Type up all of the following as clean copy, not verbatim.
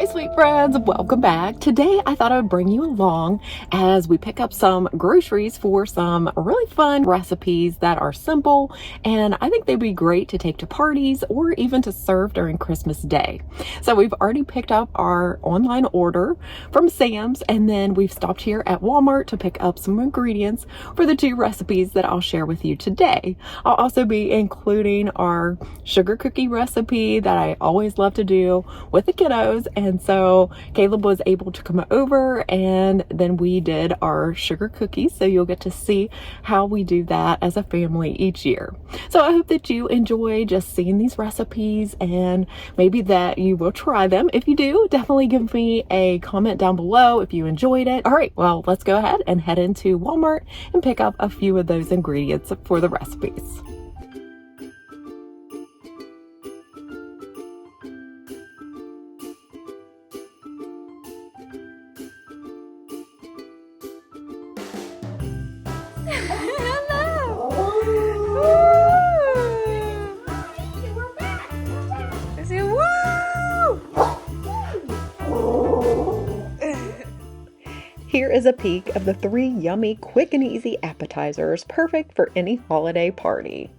Hi, sweetbreads. Welcome back. Today, I thought I would bring you along as we pick up some groceries for some really fun recipes that are simple, and I think they'd be great to take to parties or even to serve during Christmas Day. So we've already picked up our online order from Sam's, and then we've stopped here at Walmart to pick up some ingredients for the two recipes that I'll share with you today. I'll also be including our sugar cookie recipe that I always love to do with the kiddos, and so Caleb was able to come over and then we did our sugar cookies, so you'll get to see how we do that as a family each year. So I hope that you enjoy just seeing these recipes and maybe that you will try them. If you do, definitely give me a comment down below if you enjoyed it. All right, well, let's go ahead and head into Walmart and pick up a few of those ingredients for the recipes. Here is a peek of the 3 yummy, quick and easy appetizers, perfect for any holiday party.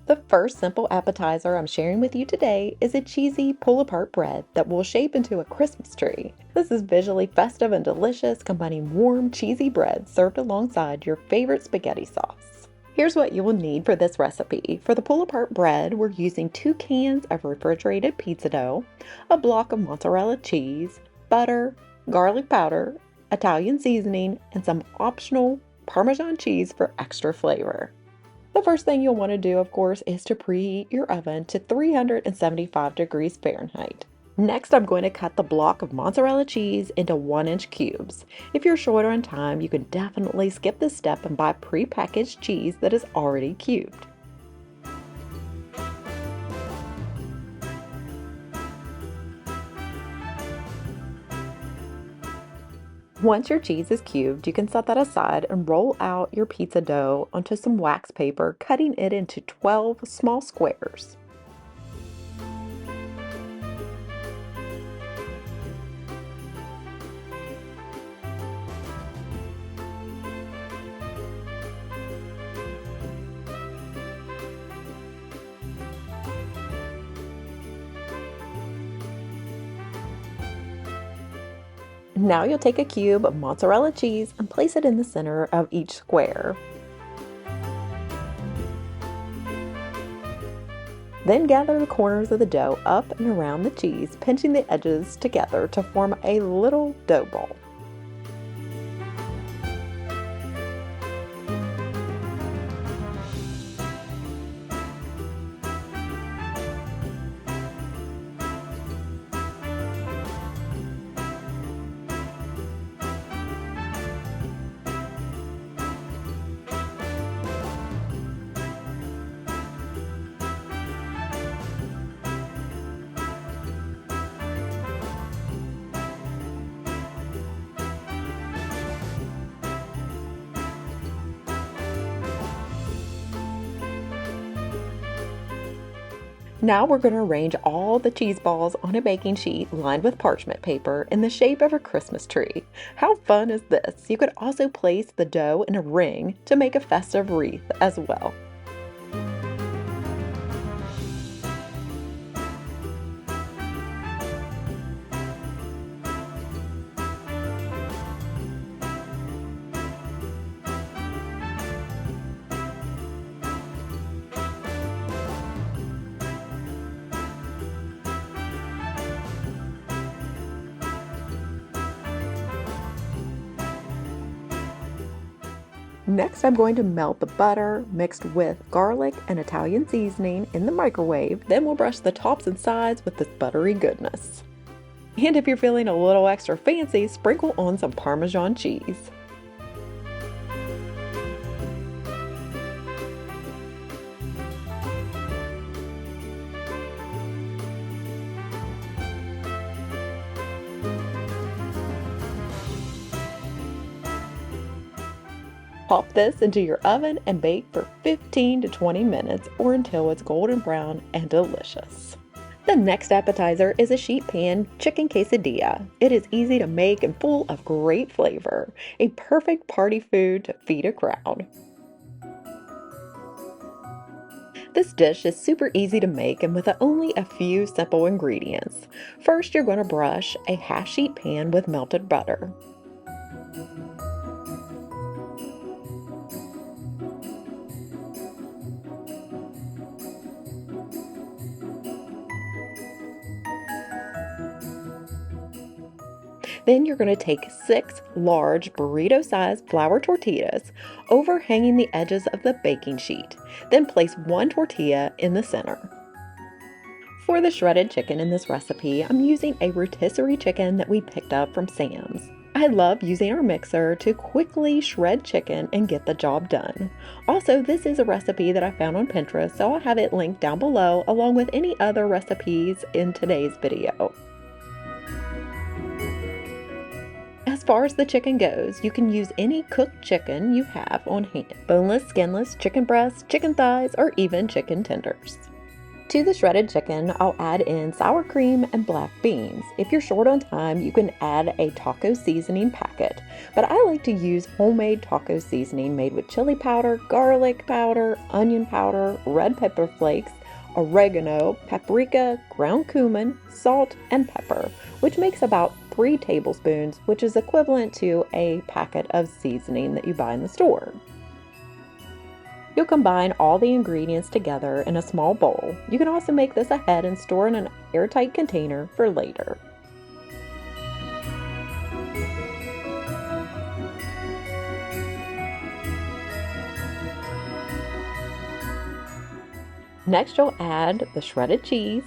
The first simple appetizer I'm sharing with you today is a cheesy pull-apart bread that will shape into a Christmas tree. This is visually festive and delicious, combining warm, cheesy bread served alongside your favorite spaghetti sauce. Here's what you will need for this recipe. For the pull-apart bread, we're using 2 cans of refrigerated pizza dough, a block of mozzarella cheese, butter, garlic powder, Italian seasoning, and some optional Parmesan cheese for extra flavor. The first thing you'll want to do, of course, is to preheat your oven to 375 degrees Fahrenheit. Next, I'm going to cut the block of mozzarella cheese into 1-inch cubes. If you're short on time, you can definitely skip this step and buy pre-packaged cheese that is already cubed. Once your cheese is cubed, you can set that aside and roll out your pizza dough onto some wax paper, cutting it into 12 small squares. Now you'll take a cube of mozzarella cheese and place it in the center of each square. Then gather the corners of the dough up and around the cheese, pinching the edges together to form a little dough ball. Now we're going to arrange all the cheese balls on a baking sheet lined with parchment paper in the shape of a Christmas tree. How fun is this? You could also place the dough in a ring to make a festive wreath as well. Next, I'm going to melt the butter mixed with garlic and Italian seasoning in the microwave. Then we'll brush the tops and sides with this buttery goodness. And if you're feeling a little extra fancy, sprinkle on some Parmesan cheese. Pop this into your oven and bake for 15 to 20 minutes or until it's golden brown and delicious. The next appetizer is a sheet pan chicken quesadilla. It is easy to make and full of great flavor. A perfect party food to feed a crowd. This dish is super easy to make and with only a few simple ingredients. First, you're going to brush a half sheet pan with melted butter. Then you're going to take 6 large burrito-sized flour tortillas, overhanging the edges of the baking sheet. Then place one tortilla in the center. For the shredded chicken in this recipe, I'm using a rotisserie chicken that we picked up from Sam's. I love using our mixer to quickly shred chicken and get the job done. Also, this is a recipe that I found on Pinterest, so I'll have it linked down below along with any other recipes in today's video. As far as the chicken goes, you can use any cooked chicken you have on hand. Boneless, skinless, chicken breasts, chicken thighs, or even chicken tenders. To the shredded chicken, I'll add in sour cream and black beans. If you're short on time, you can add a taco seasoning packet, but I like to use homemade taco seasoning made with chili powder, garlic powder, onion powder, red pepper flakes, oregano, paprika, ground cumin, salt, and pepper, which makes about 3 tablespoons, which is equivalent to a packet of seasoning that you buy in the store. You'll combine all the ingredients together in a small bowl. You can also make this ahead and store in an airtight container for later. Next, you'll add the shredded cheese,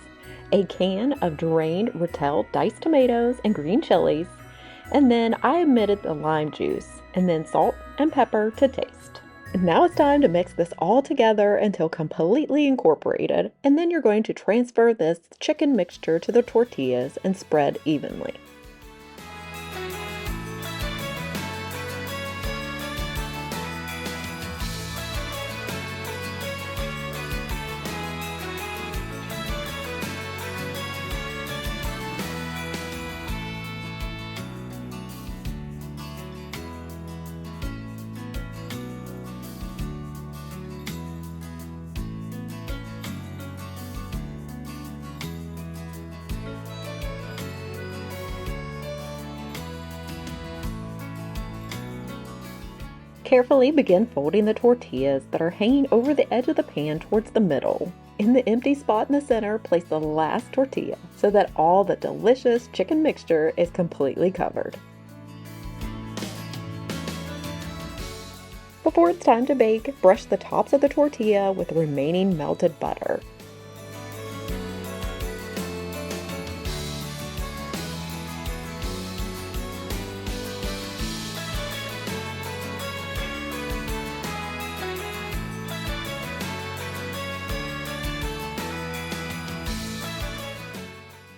a can of drained Rotel diced tomatoes and green chilies, and then I omitted the lime juice, and then salt and pepper to taste. Now it's time to mix this all together until completely incorporated, and then you're going to transfer this chicken mixture to the tortillas and spread evenly. Carefully begin folding the tortillas that are hanging over the edge of the pan towards the middle. In the empty spot in the center, place the last tortilla so that all the delicious chicken mixture is completely covered. Before it's time to bake, brush the tops of the tortilla with the remaining melted butter.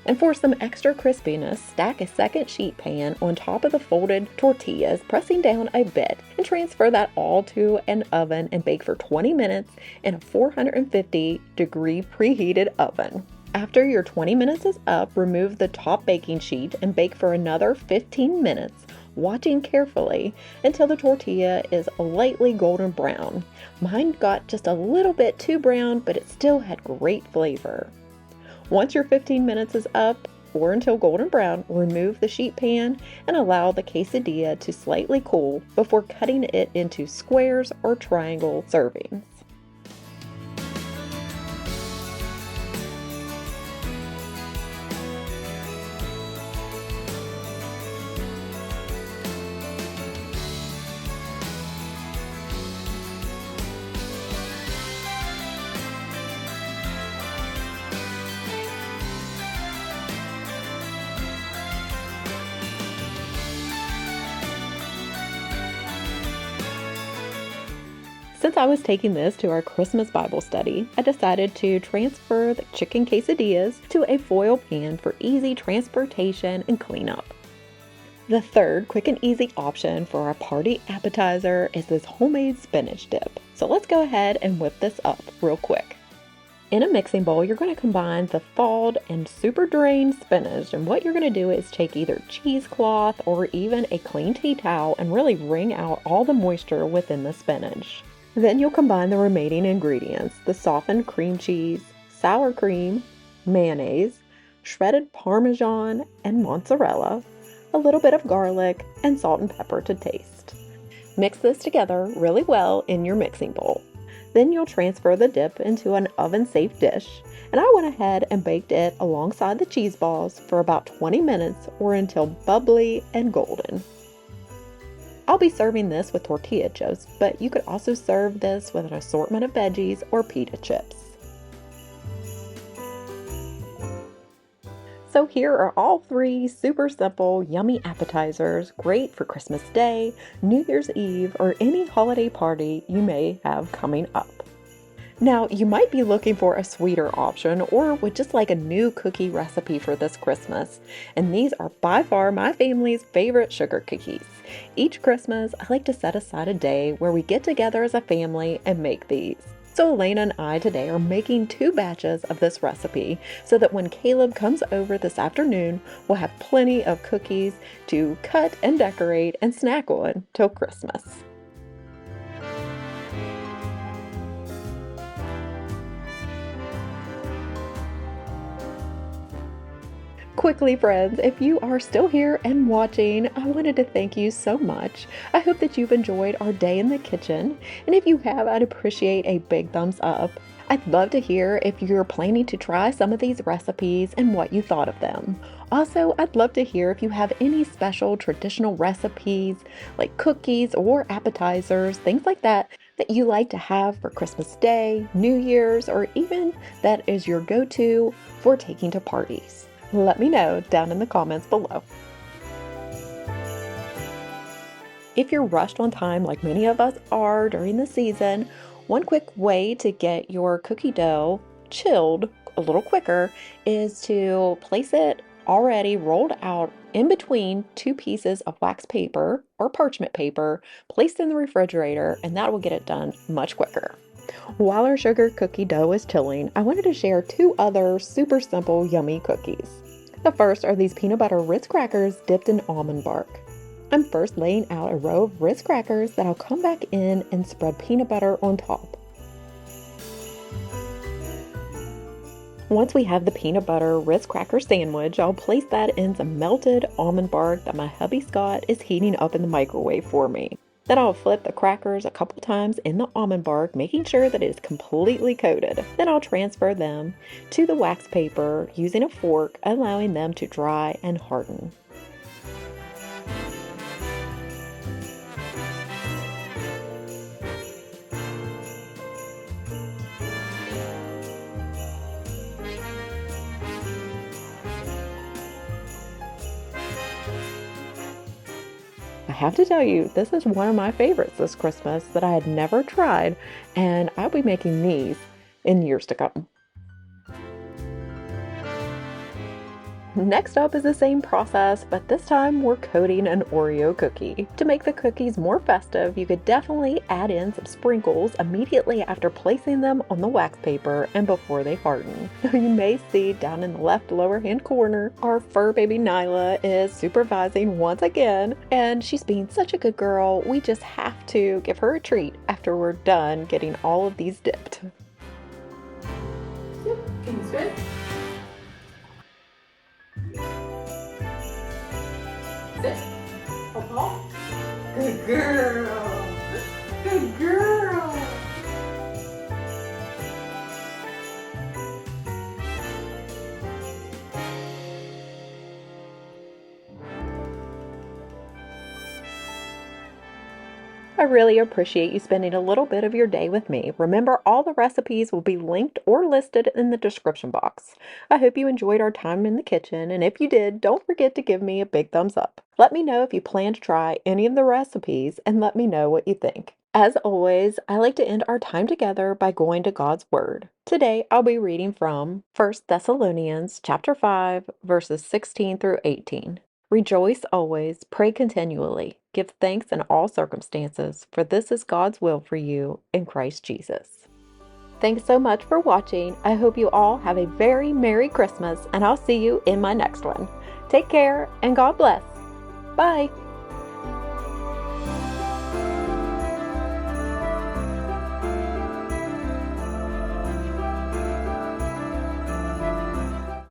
And for some extra crispiness, stack a second sheet pan on top of the folded tortillas, pressing down a bit, and transfer that all to an oven and bake for 20 minutes in a 450-degree preheated oven. After your 20 minutes is up, remove the top baking sheet and bake for another 15 minutes, watching carefully until the tortilla is lightly golden brown. Mine got just a little bit too brown, but it still had great flavor. Once your 15 minutes is up, or until golden brown, remove the sheet pan and allow the quesadilla to slightly cool before cutting it into squares or triangle servings. Since I was taking this to our Christmas Bible study, I decided to transfer the chicken quesadillas to a foil pan for easy transportation and cleanup. The third quick and easy option for our party appetizer is this homemade spinach dip. So let's go ahead and whip this up real quick. In a mixing bowl, you're going to combine the thawed and super drained spinach. And what you're going to do is take either cheesecloth or even a clean tea towel and really wring out all the moisture within the spinach. Then you'll combine the remaining ingredients, the softened cream cheese, sour cream, mayonnaise, shredded Parmesan and mozzarella, a little bit of garlic, and salt and pepper to taste. Mix this together really well in your mixing bowl. Then you'll transfer the dip into an oven-safe dish, and I went ahead and baked it alongside the cheese balls for about 20 minutes or until bubbly and golden. I'll be serving this with tortilla chips, but you could also serve this with an assortment of veggies or pita chips. So here are all three super simple, yummy appetizers, great for Christmas Day, New Year's Eve, or any holiday party you may have coming up. Now, you might be looking for a sweeter option or would just like a new cookie recipe for this Christmas. And these are by far my family's favorite sugar cookies. Each Christmas, I like to set aside a day where we get together as a family and make these. So Elena and I today are making 2 batches of this recipe so that when Caleb comes over this afternoon, we'll have plenty of cookies to cut and decorate and snack on till Christmas. Quickly, friends, if you are still here and watching, I wanted to thank you so much. I hope that you've enjoyed our day in the kitchen, and if you have, I'd appreciate a big thumbs up. I'd love to hear if you're planning to try some of these recipes and what you thought of them. Also, I'd love to hear if you have any special traditional recipes like cookies or appetizers, things like that, that you like to have for Christmas Day, New Year's, or even that is your go-to for taking to parties. Let me know down in the comments below. If you're rushed on time like many of us are during the season, one quick way to get your cookie dough chilled a little quicker is to place it already rolled out in between 2 pieces of wax paper or parchment paper placed in the refrigerator, and that will get it done much quicker. While our sugar cookie dough is chilling, I wanted to share 2 other super simple yummy cookies. The first are these peanut butter Ritz crackers dipped in almond bark. I'm first laying out a row of Ritz crackers that I'll come back in and spread peanut butter on top. Once we have the peanut butter Ritz cracker sandwich, I'll place that in some melted almond bark that my hubby Scott is heating up in the microwave for me. Then I'll flip the crackers a couple times in the almond bark, making sure that it is completely coated. Then I'll transfer them to the wax paper using a fork, allowing them to dry and harden. I have to tell you, this is one of my favorites this Christmas that I had never tried, and I'll be making these in years to come. Next up is the same process, but this time we're coating an Oreo cookie. To make the cookies more festive, you could definitely add in some sprinkles immediately after placing them on the wax paper and before they harden. You may see down in the left lower hand corner, our fur baby Nyla is supervising once again, and she's being such a good girl. We just have to give her a treat after we're done getting all of these dipped. Can you spit? Sit. Oh, good girl. Good girl. I really appreciate you spending a little bit of your day with me. Remember, all the recipes will be linked or listed in the description box. I hope you enjoyed our time in the kitchen, and if you did, don't forget to give me a big thumbs up. Let me know if you plan to try any of the recipes, and let me know what you think. As always, I like to end our time together by going to God's Word. Today, I'll be reading from 1 Thessalonians chapter 5, verses 16 through 18. Rejoice always, pray continually, give thanks in all circumstances, for this is God's will for you in Christ Jesus. Thanks so much for watching. I hope you all have a very Merry Christmas, and I'll see you in my next one. Take care and God bless. Bye.